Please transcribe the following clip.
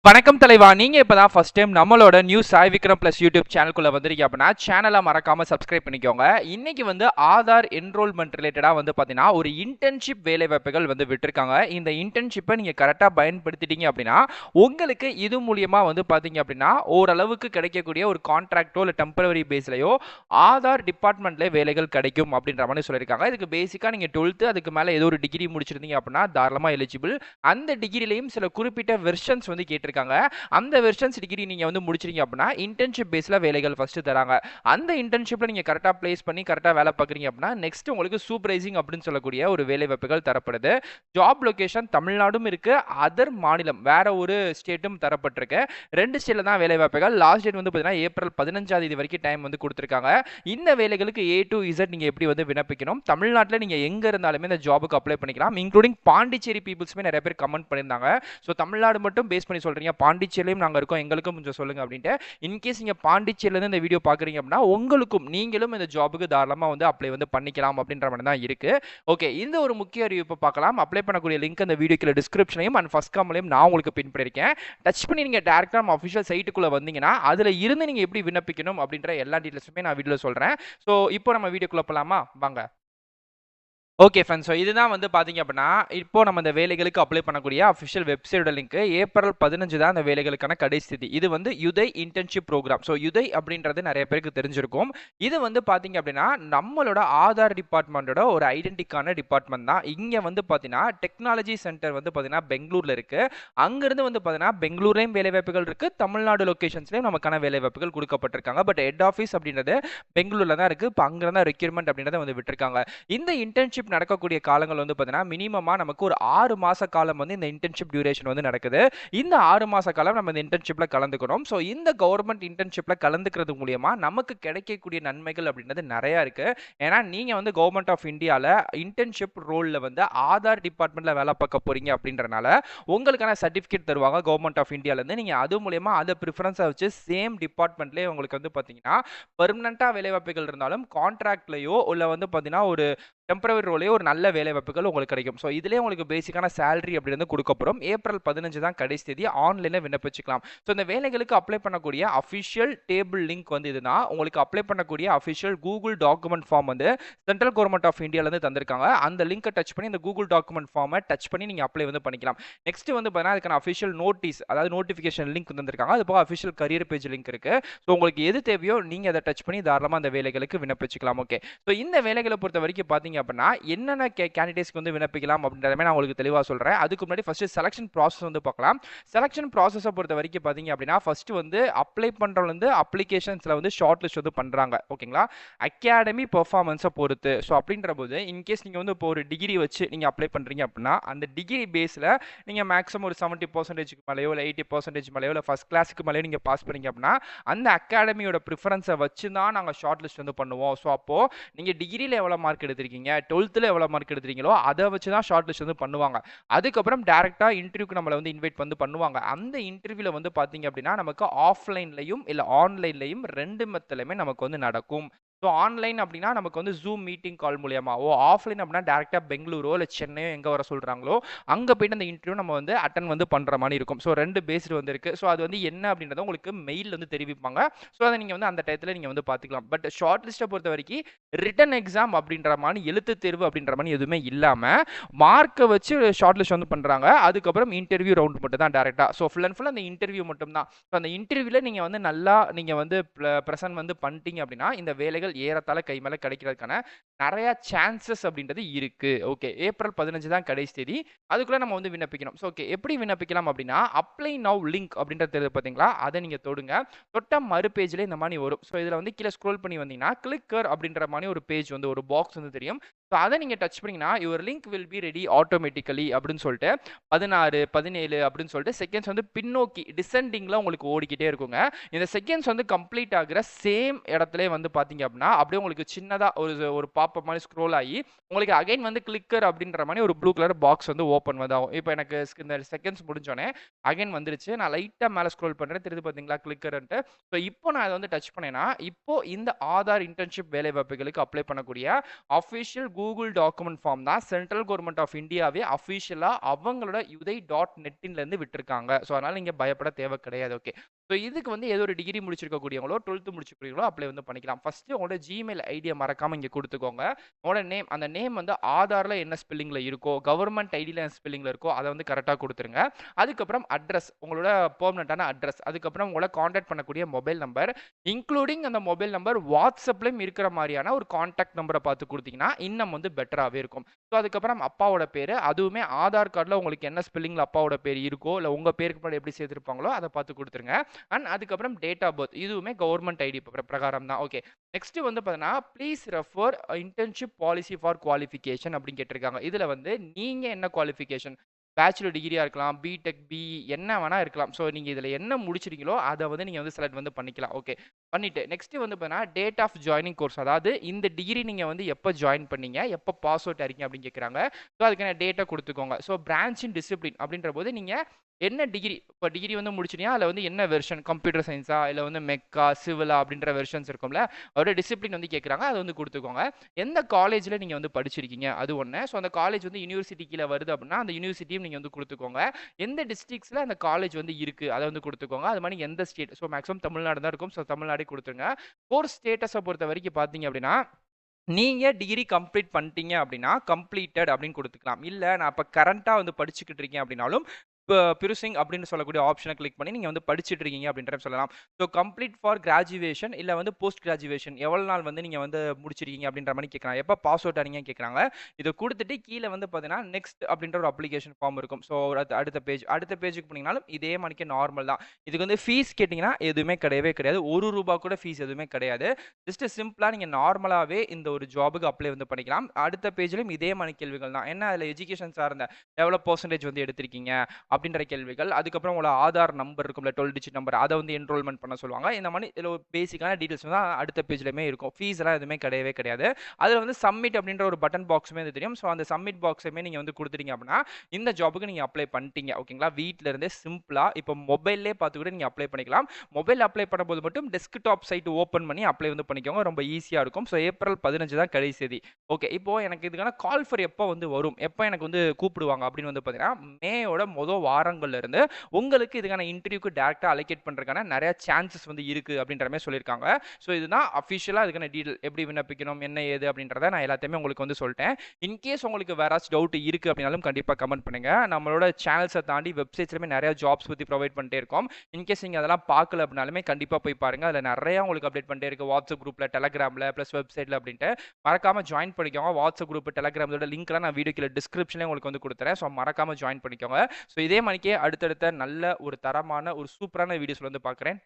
வணக்கம் தலைவா. நீங்க இப்பதான் ஃபர்ஸ்ட் டைம் நம்மளோட new Sai Vikram plus YouTube சேனலுக்குள்ள வந்திருக்கீங்க அப்படின்னா சேனலை மறக்காம சப்ஸ்கிரைப் பண்ணிக்கோங்க. இன்னைக்கு வந்து ஆதார் என்ரோல்மெண்ட் ரிலேட்டடா வந்து பாத்தீங்கன்னா ஒரு இன்டர்ன்ஷிப் வேலை வாய்ப்புகள் வந்து விட்டுருக்காங்க. இந்த இன்டர்ன்ஷிப்பை நீங்க கரெக்டா பயன்படுத்திட்டீங்க அப்படின்னா உங்களுக்கு இது மூலியமா வந்து பாத்தீங்க அப்படின்னா ஓரளவுக்கு கிடைக்கக்கூடிய ஒரு கான்ட்ராக்டோ இல்லை டெம்பரவரி பேஸ்லயோ ஆதார் டிபார்ட்மெண்ட்ல வேலைகள் கிடைக்கும் அப்படின்ற மாதிரி சொல்லியிருக்காங்க. இதுக்கு பேசிக்கா நீங்க 12th அதுக்கு மேல ஏதோ ஒரு டிகிரி முடிச்சிருந்தீங்க அப்படின்னா தாராளமா எலிஜிபிள். அந்த டிகிரிலையும் சில குறிப்பிட்ட வெர்ஷன்ஸ் வந்து கேட்டிருக்காங்க. அந்த வெர்ஷன்ஸ் டிகிரி நீங்க வந்து முடிச்சிருக்கீங்க அப்படின்னா இன்டர்ன்ஷிப் பேஸ்ல வேலைகள் ஃபர்ஸ்ட் தராங்க. அந்த இன்டர்ன்ஷிப்ல நீங்க கரெக்டா பிளேஸ் பண்ணி கரெக்டா வேலை பார்க்குறீங்க அப்படின்னா நெக்ஸ்ட் உங்களுக்கு சூப்பர்வைசிங் அப்படின்னு சொல்லக்கூடிய ஒரு வேலை வாய்ப்புகள் தரப்படுது. ஜாப் லொகேஷன் தமிழ்நாடும் இருக்கு, அதர் மாநிலம் வேற ஒரு ஸ்டேட்டும் தரப்பட்டிருக்கு. 2 ஸ்டேட்ல தான் வேலை வாய்ப்புகள். லாஸ்ட் டேட் வந்து பார்த்தீங்கன்னா ஏப்ரல் 15ஆம் தேதி வரைக்கும் டைம் வந்து கொடுத்துருக்காங்க. இந்த வேலைகளுக்கு A to Z நீங்க எப்படி வந்து விண்ணப்பிக்கணும், தமிழ்நாட்டில் நீங்க எங்க இருந்தாலுமே இந்த ஜாபுக்கு அப்ளை பண்ணிக்கலாம். இன்க்ளூடிங் பாண்டிச்சேரி பீப்புள்ஸுமே நிறைய பேர் கமெண்ட் பண்ணியிருந்தாங்க. ஸோ தமிழ்நாடு மட்டும் பேஸ் பண்ணி சொல்றீங்க, பாண்டிச்சேரியிலும் நாங்கள் இருக்கோம், எங்களுக்கும் கொஞ்சம் சொல்லுங்க அப்படின்ட்டு. இன்கேஸ் நீங்க பாண்டிச்சேரியிலேருந்து இந்த வீடியோ பார்க்குறீங்க அப்படின்னா உங்களுக்கும் நீங்களும் இந்த ஜாபுக்கு தாராளமாக வந்து அப்ளை வந்து பண்ணிக்கலாம் அப்படின்ற மாதிரி தான் இருக்கு. ஓகே, இந்த ஒரு முக்கிய அறிவிப்பை பார்க்கலாம். அப்ளை பண்ணக்கூடிய லிங்க் அந்த வீடியோக்குள்ள டிஸ்கிரிப்ஷனையும் அண்ட் ஃபர்ஸ்ட் காமெண்ட்லையும் நான் உங்களுக்கு பின் பண்ணியிருக்கேன். டச் பண்ணி நீங்க டேரக்டா நம்ம அஃபிஷியல் சைட்டுக்குள்ள வந்தீங்கன்னா அதுல இருந்து நீங்க எப்படி விண்ணப்பிக்கணும் அப்படின்ற எல்லா டீடைல்ஸுமே நான் வீடியோல சொல்றேன். ஸோ இப்போ நம்ம வீடியோக்குள்ள போலாமா, வாங்க. ஓகே ஃப்ரெண்ட்ஸ், ஸோ இதுதான் வந்து பார்த்தீங்க அப்படின்னா இப்போ நம்ம இந்த வேலைகளுக்கு அப்ளை பண்ணக்கூடிய அஃபிஷியல் வெப்சைட்டோட லிங்க். ஏப்ரல் 15 தான் அந்த வேலைகளுக்கான கடைசி தேதி. இது வந்து யுதை இன்டர்ன்ஷிப் ப்ரோக்ராம். ஸோ யுதை அப்படின்றது நிறைய பேருக்கு தெரிஞ்சிருக்கும். இது வந்து பார்த்தீங்க அப்படின்னா நம்மளோட ஆதார் டிபார்ட்மெண்ட்டோட ஒரு ஐடென்டிக்கான டிபார்ட்மெண்ட் தான். இங்கே வந்து பார்த்தீங்கன்னா டெக்னாலஜி சென்டர் வந்து பார்த்தீங்கன்னா பெங்களூர்ல இருக்கு. அங்கிருந்து வந்து பார்த்தீங்கன்னா பெங்களூர்லேயும் வேலை வாய்ப்புகள் இருக்கு, தமிழ்நாடு லொகேஷன்ஸ்லையும் நமக்கான வேலை வாய்ப்புகள் கொடுக்கப்பட்டிருக்காங்க. பட் ஹெட் ஆஃபீஸ் அப்படின்றது பெங்களூர்ல தான் இருக்கு. இப்போ அங்கே தான் ரெக்யூர்மெண்ட் அப்படின்றத வந்து விட்டுருக்காங்க. இந்த இன்டர்ன்ஷிப் நடக்கக்கூடிய காலங்கள் வந்து பார்த்தீங்கன்னா மினிமமா நமக்கு ஒரு 6 மாச காலம் வந்து இந்த இன்டர்ன்ஷிப் டியூரேஷன் வந்து நடக்குது. இந்த 6 மாச காலம் நம்ம இந்த இன்டர்ன்ஷிப்ல கலந்துக்கணும். ஸோ இந்த கவர்மெண்ட் இன்டர்ன்ஷிப்ல கலந்துக்கிறது மூலியமா நமக்கு கிடைக்கக்கூடிய நன்மைகள் அப்படின்றது நிறைய இருக்கு. ஏன்னா நீங்க வந்து கவர்மெண்ட் ஆஃப் இந்தியால இன்டர்ன்ஷிப் ரோல்ல வந்து ஆதார் டிபார்ட்மெண்ட்ல வேலை பார்க்க போறீங்க அப்படின்றனால உங்களுக்கான சர்டிபிகேட் தருவாங்க கவர்மெண்ட் ஆஃப் இந்தியால இருந்து. நீங்க அது மூலியமா அதை ப்ரிஃபரன்ஸா வச்சு சேம் டிபார்ட்மெண்ட்லயே உங்களுக்கு வந்து பாத்தீங்கன்னா பெர்மனண்டா வேலை வாய்ப்புகள் இருந்தாலும் கான்ட்ராக்ட்லயோ இல்ல வந்து பாத்தீங்கன்னா ஒரு டெம்பரவரி ரோலே ஒரு நல்ல வேலை வாய்ப்புகள் உங்களுக்கு கிடைக்கும். ஸோ இதுலேயே உங்களுக்கு பேசிக்கான சேலரி அப்படி வந்து கொடுக்கப்படும். ஏப்ரல் 15 தான் கடைசி தேதி. ஆன்லைனில் விண்ணப்பிச்சுக்கலாம். ஸோ இந்த வேலைகளுக்கு அப்ளை பண்ணக்கூடிய அஃபிஷியல் டேபிள் லிங்க் வந்து இதுதான். உங்களுக்கு அப்ளை பண்ணக்கூடிய அஃபிஷியல் கூகுள் டாக்குமெண்ட் ஃபார்ம் வந்து சென்ட்ரல் கவர்மெண்ட் ஆஃப் இந்தியாவிலேருந்து தந்திருக்காங்க. அந்த லிங்கை டச் பண்ணி இந்த கூகுள் டாக்குமெண்ட் ஃபார்மை டச் பண்ணி நீங்கள் அப்ளை வந்து பண்ணிக்கலாம். நெக்ஸ்ட் வந்து பார்த்தீங்கன்னா அதுக்கான அஃபிஷியல் நோட்டீஸ், அதாவது நோட்டிஃபிகேஷன் லிங்க் தந்திருக்காங்க. அது போக அஃபிஷியல் கரியர் பேஜ் லிங்க் இருக்கு. ஸோ உங்களுக்கு எது தேவையோ நீங்கள் அதை டச் பண்ணி தாராளமாக அந்த வேலைகளுக்கு விண்ணப்பிச்சுக்கலாம். ஓகே, ஸோ இந்த வேலைகளை பொறுத்த வரைக்கும் பார்த்தீங்க அப்படின்னா என்னென்ன கேண்டிடேட்ஸ்க்கு வந்து விண்ணப்பிக்கலாம் அப்படின்றத நான் உங்களுக்கு தெளிவாக சொல்றேன். அதுக்கு முன்னாடி ஃபர்ஸ்ட் செலக்ஷன் ப்ராசஸ் வந்து பார்க்கலாம். செலக்ஷன் ப்ராசஸை பொறுத்த வரைக்கும் பார்த்தீங்க அப்படின்னா ஃபர்ஸ்ட் வந்து அப்ளை பண்றவங்க வந்து அப்ளிகேஷன்ஸ்ல வந்து ஷார்ட் லிஸ்ட் வந்து பண்றாங்க. ஓகேங்களா, அகாடமி பெர்ஃபார்மன்ஸை பொறுத்து. ஸோ அப்படின்ற போது இன்கேஸ் நீங்க வந்து இப்போ ஒரு டிகிரி வச்சு நீங்க அப்ளை பண்றீங்க அப்படின்னா அந்த டிகிரி பேஸ்ல நீங்க மேக்ஸிமம் ஒரு 70% மேலேயோ இல்லை 80% மேலேயோ இல்லை ஃபர்ஸ்ட் கிளாஸுக்கு மேலேயோ நீங்க பாஸ் பண்ணீங்க அப்படின்னா அந்த அகாடமியோட ப்ரிஃபரன்ஸை வச்சு தான் நாங்கள் ஷார்ட் லிஸ்ட் வந்து பண்ணுவோம். ஸோ அப்போ நீங்க டிகிரியில் எவ்வளோ மார்க் எடுத்திருக்கீங்க, 12th எவ்வளோ மார்க் எடுத்துறீங்களோ அதை வச்சு தான் ஷார்ட் லிஸ்ட் வந்து பண்ணுவாங்க. அதுக்கப்புறம் டேரக்டா இன்டர்வியூக்கு நம்மளை வந்து இன்வைட் வந்து பண்ணுவாங்க. அந்த இன்டர்வியூல வந்து பாத்தீங்க அப்படின்னா நமக்கு ஆஃப்லைன்லையும் இல்லை ஆன்லைன்லையும் 2 மெத்தட்லையுமே நமக்கு வந்து நடக்கும். ஸோ ஆன்லைன் அப்படின்னா நமக்கு வந்து ஜூம் மீட்டிங் கால் மூலியமாவோ, ஆஃப்லைன் அப்படின்னா டேரக்டா பெங்களூரோ இல்லை சென்னையோ எங்கே வர சொல்றாங்களோ அங்கே போயிட்டு அந்த இன்டர்வியூ நம்ம வந்து அட்டன் வந்து பண்ற மாதிரி இருக்கும். ஸோ 2 பேஸ்டு வந்து இருக்கு. ஸோ அது வந்து என்ன அப்படின்றத உங்களுக்கு மெயில் வந்து தெரிவிப்பாங்க. ஸோ அதை நீங்க வந்து அந்த டயத்தில் நீங்க வந்து பார்த்துக்கலாம். பட் ஷார்ட் லிஸ்ட்டை பொறுத்த வரைக்கும் ரிட்டன் எக்ஸாம் அப்படின்ற மாதிரி எழுத்து தேர்வு அப்படின்ற மாதிரி எதுவுமே இல்லாம மார்க்கை வச்சு ஷார்ட் லிஸ்ட் வந்து பண்றாங்க. அதுக்கப்புறம் இன்டர்வியூ ரவுண்ட் மட்டும் தான் டேரக்டா. ஸோ ஃபுல் அண்ட் ஃபுல் அந்த இன்டர்வியூ மட்டும் தான். அந்த இன்டர்வியூல நீங்க வந்து நல்லா நீங்க வந்து பிரசன்ட் வந்து பண்ணிட்டீங்க அப்படின்னா இந்த வேலைகள் ஏறத்தாழ கை மேல கிடைக்கிறதுக்கான நிறைய சான்சஸ் அப்படின்றது இருக்கு. ஓகே, ஏப்ரல் 15 தான் கடைசி தேதி. அதுக்குள்ள நம்ம வந்து விண்ணப்பிக்கணும். ஸோ ஓகே, எப்படி விண்ணப்பிக்கலாம் அப்படின்னா அப்ளை நவ் லிங்க் அப்படின்றது தெரியுது பார்த்தீங்களா, அதை நீங்க தொடுங்க. தொட்ட மறு பேஜ்ல இந்த மாதிரி வரும். ஸோ இதுல வந்து கீழே ஸ்க்ரோல் பண்ணி வந்தீங்கன்னா கிளிக்கர் அப்படின்ற மாதிரி ஒரு பேஜ் வந்து ஒரு பாக்ஸ் வந்து தெரியும். ஸோ அதை நீங்க டச் பண்ணீங்கன்னா your link will be ready automatically அப்படின்னு சொல்லிட்டு 16 17 அப்படின்னு சொல்லிட்டு செகண்ட்ஸ் வந்து பின்னோக்கி டிசெண்டிங்ல உங்களுக்கு ஓடிக்கிட்டே இருக்குங்க. இந்த செகண்ட்ஸ் வந்து கம்ப்ளீட் ஆகுற சேம் இடத்துல வந்து பாத்தீங்க அப்படின்னா அப்படியே உங்களுக்கு சின்னதா ஒரு பாப்பப் மாதிரி ஸ்க்ரோல் ஆகி உங்களுக்கு அகைன் வந்து கிளிக்கர் அப்படின்ற மாதிரி ஒரு ப்ளூ கலர் பாக்ஸ் வந்து ஓப்பன் வந்து ஆகும். இப்போ எனக்கு இந்த செகண்ட்ஸ் முடிஞ்சோடனே அகைன் வந்துருச்சு. நான் லைட்டா மேலே ஸ்க்ரோல் பண்றேன், தெரியுது பாத்தீங்களா கிளிக்கர்ன்ட்டு. ஸோ இப்போ நான் அதை வந்து டச் பண்ணேன்னா இப்போ இந்த ஆதார் இன்டர்ன்ஷிப் வேலை வாய்ப்புகளுக்கு அப்ளை பண்ணக்கூடிய அஃபிஷியல் கூகுள் டாக்குமெண்ட் ஃபார்ம் தான் சென்ட்ரல் கவர்மெண்ட் ஆஃப் இந்தியாவே அஃபிஷியலா அவங்களோட uday.netலேருந்து விட்டுருக்காங்க. ஸோ அதனால நீங்க பயப்பட தேவை கிடையாது. ஓகே. ஸோ இதுக்கு வந்து ஏதோ ஒரு டிகிரி முடிச்சிருக்கக்கூடியவங்களோ 12th முடிச்சிருக்கீங்களோ அப்ளை வந்து பண்ணிக்கலாம். ஃபர்ஸ்ட் உங்களோட ஜிமெயில் ஐடியை மறக்காம இங்க கொடுத்துக்கோங்க. உங்களோட நேம் அந்த நேம் வந்து ஆதார்ல என்ன ஸ்பெல்லிங்ல இருக்கோ கவர்மெண்ட் ஐடியில் என்ன ஸ்பெல்லிங்ல இருக்கோ அதை வந்து கரெக்டாக கொடுத்துருங்க. அதுக்கப்புறம் அட்ரஸ் உங்களோட பெர்மனண்டான அட்ரஸ், அதுக்கப்புறம் உங்களை காண்டாக்ட் பண்ணக்கூடிய மொபைல் நம்பர், இன்க்ளூடிங் அந்த மொபைல் நம்பர் வாட்ஸ்அப்லையும் இருக்கிற மாதிரியான ஒரு காண்டாக்ட் நம்பரை பார்த்து கொடுத்தீங்கன்னா இன்னும் வந்து பெட்டராகவே இருக்கும். ஸோ அதுக்கப்புறம் அப்பாவோட பேர், அதுவுமே ஆதார் கார்டில் உங்களுக்கு என்ன ஸ்பெல்லிங்கில் அப்பாவோட பேர் இருக்கோ இல்லை உங்கள் பேருக்கு முன்னாடி எப்படி சேர்த்துருப்பாங்களோ அதை பார்த்து கொடுத்துருங்க. அண்ட் அதுக்கப்புறம் டேட் ஆஃப் பர்த், இதுவுமே கவர்மெண்ட் ஐடி பிரகாரம் தான். ஓகே. நெக்ஸ்ட் வந்து பார்த்தீங்கன்னா please refer internship policy for qualification அப்படின்னு கேட்டிருக்காங்க. இதில் வந்து நீங்கள் என்ன குவாலிஃபிகேஷன், பேச்சுலர் டிகிரியா இருக்கலாம், பிடெக், பிஇ என்ன வேணா இருக்கலாம். ஸோ நீங்கள் இதில் என்ன முடிச்சிருக்கீங்களோ அதை வந்து நீங்கள் வந்து செலக்ட் வந்து பண்ணிக்கலாம். ஓகே. பண்ணிட்டு நெக்ஸ்ட் வந்து பார்த்தீங்கன்னா டேட் ஆஃப் ஜாயினிங் கோர்ஸ், அதாவது இந்த டிகிரி நீங்கள் வந்து எப்போ ஜாயின் பண்ணீங்க, எப்போ பாஸ் அவுட் ஆயிருக்கீங்க அப்படின்னு கேட்குறாங்க. ஸோ அதுக்கான டேட்டை கொடுத்துக்கோங்க. ஸோ பிரான்ச் இன் டிசிப்ளின் அப்படின்ற போது நீங்கள் என்ன டிகிரி, இப்போ டிகிரி வந்து முடிச்சிட்டீங்க அதில் வந்து என்ன வெர்ஷன், கம்ப்யூட்டர் சயின்ஸா இல்லை வந்து மெக்கா சிவிலா அப்படின்ற வெர்ஷன்ஸ் இருக்கும்ல, அதோட டிசிப்ளின் வந்து கேட்குறாங்க, அதை வந்து கொடுத்துக்கோங்க. எந்த காலேஜில் நீங்கள் வந்து படிச்சிருக்கீங்க அது ஒன்று. ஸோ அந்த காலேஜ் வந்து யூனிவர்சிட்டி கீழே வருது அப்படின்னா அந்த யூனிவர்சிட்டியும் நீங்கள் வந்து கொடுத்துக்கோங்க. எந்த டிஸ்ட்ரிக்ஸில் அந்த காலேஜ் வந்து இருக்குது அதை வந்து கொடுத்துக்கோங்க. அது மாதிரி எந்த ஸ்டேட், ஸோ மேக்ஸிமம் தமிழ்நாடு தான் இருக்கும். ஸோ தமிழ்நாடே கொடுத்துருங்க. கோர்ஸ் ஸ்டேட்டஸை பொறுத்த வரைக்கும் பார்த்தீங்க அப்படின்னா நீங்க டிகிரி கம்ப்ளீட் பண்ணிட்டீங்க அப்படின்னா கம்ப்ளீட்டட் அப்படின்னு கொடுத்துக்கலாம். இல்லை நான் இப்போ கரண்ட்டாக வந்து படிச்சுக்கிட்டு இருக்கேன் அப்படின்னாலும் இப்போ பிரிசிங் அப்படின்னு சொல்லக்கூடிய ஆப்ஷனை கிளிக் பண்ணி நீங்கள் வந்து படிச்சுட்டு இருக்கீங்க அப்படின்ற சொல்லலாம். ஸோ கம்ப்ளீட் ஃபார் கிராஜுவேஷன் இல்லை வந்து போஸ்ட் கிராஜுவேஷன் எவ்வளோ நாள் வந்து நீங்கள் வந்து முடிச்சிருக்கீங்க அப்படின்ற மாதிரி கேட்குறாங்க. எப்போ பாஸ் அவுட் ஆனீங்கன்னு கேட்குறாங்க. இதை கொடுத்துட்டு கீழே வந்து பார்த்தீங்கன்னா நெக்ஸ்ட் அப்படின்ற ஒரு அப்ளிகேஷன் ஃபார்ம் இருக்கும். ஸோ அடுத்த பேஜுக்கு போனீங்கனாலும் இதே மணிக்கு நார்மல் தான். இதுக்கு வந்து ஃபீஸ் கேட்டிங்கன்னா எதுவுமே கிடையவே கிடையாது. ₹1 கூட ஃபீஸ் எதுவுமே கிடையாது. ஜஸ்ட் சிம்பிளாக நீங்கள் நார்மலாகவே இந்த ஒரு ஜாபுக்கு அப்ளை வந்து பண்ணிக்கலாம். அடுத்த பேஜ்லையும் இதே மாதிரி கேள்விகள் தான். என்ன அதில் எஜுகேஷன் சார்ந்த எவ்வளோ பர்சன்டேஜ் வந்து எடுத்திருக்கீங்க அப்படின்ற கேள்விகள், அதுக்கப்புறம் உங்களோட ஆதார் நம்பர் இருக்கும்ல 12 டிஜிட் நம்பர், அதை வந்து என்ரோல்மெண்ட் பண்ண சொல்லுவாங்க. இந்த மாதிரி இதில் ஒரு பேசிக்கான டீட்டெயில்ஸ் தான் அடுத்த பேஜ்லையுமே இருக்கும். ஃபீஸ் எல்லாம் எதுவுமே கிடையவே கிடையாது. அதில் வந்து சப்மிட் அப்படின்ற ஒரு பட்டன் பாக்ஸுமே தெரியும். ஸோ அந்த சப்மிட் பாக்ஸுமே நீங்கள் வந்து கொடுத்துட்டீங்க அப்படின்னா இந்த ஜாபுக்கு நீங்கள் அப்ளை பண்ணிட்டீங்க. ஓகேங்களா. வீட்டில் இருந்தே சிம்பிளாக இப்போ மொபைல்லே பார்த்து கூட நீங்கள் அப்ளை பண்ணிக்கலாம். மொபைல் அப்ளை பண்ணும்போது மட்டும் டெஸ்க்டாப் சைட் ஓப்பன் பண்ணி அப்ளை வந்து பண்ணிக்கோங்க. ரொம்ப ஈஸியாக இருக்கும். ஸோ ஏப்ரல் 15 தான் கடைசி தேதி. ஓகே. இப்போ எனக்கு இதுக்கான கால் ஃபார் எப்போ வந்து வரும், எப்போ எனக்கு வந்து கூப்பிடுவாங்க அப்படின்னு வந்து பார்த்தீங்கன்னா மேயோட வாரங்கள்ல இருந்து உங்களுக்கு இதுக்கான இன்டர்வியூக்கு டைரக்டா அலோகேட் பண்றதுக்கான நிறைய சான்சஸ் வந்து இருக்கு அப்படின்ற மாதிரி சொல்லியிருக்காங்க. ஸோ இதுதான் அஃபிஷியலா இதுக்கான டீடைல், எப்படி விண்ணப்பிக்கணும் என்ன ஏது அப்படின்றத நான் எல்லாத்தையுமே உங்களுக்கு வந்து சொல்லிட்டேன். இன்கேஸ் உங்களுக்கு வேற டவுட் இருக்கு அப்படின்னாலும் கண்டிப்பாக கமெண்ட் பண்ணுங்க. நம்மளோட சேனல்ஸை தாண்டி வெப்சைட்ஸ்லையுமே நிறைய ஜாப்ஸ் பற்றி ப்ரொவைட் பண்ணிட்டே இருக்கோம். இன்கேஸ் நீங்கள் அதெல்லாம் பார்க்கல அப்படின்னாலுமே கண்டிப்பாக போய் பாருங்க. அதில் நிறைய உங்களுக்கு அப்டேட் பண்ணிட்டே இருக்கு. வாட்ஸ்அப் குரூப்ல, டெலகிராமில் ப்ளஸ் வெப்சைட்டில் அப்படின்ட்டு மறக்காம ஜாயின் பண்ணிக்கோங்க. வாட்ஸ்அப் குரூப், டெலகிராமோட லிங்க்லாம் நான் வீடியோ கீழே டிஸ்கிரிப்ஷன்லேயே உங்களுக்கு வந்து கொடுத்துறேன். ஸோ மறக்காம ஜாயின் பண்ணிக்கோங்க. ஸோ இதே மணிக்கே அடுத்தடுத்த நல்ல ஒரு தரமான ஒரு சூப்பரான வீடியோஸ்ல வந்து பார்க்குறேன்.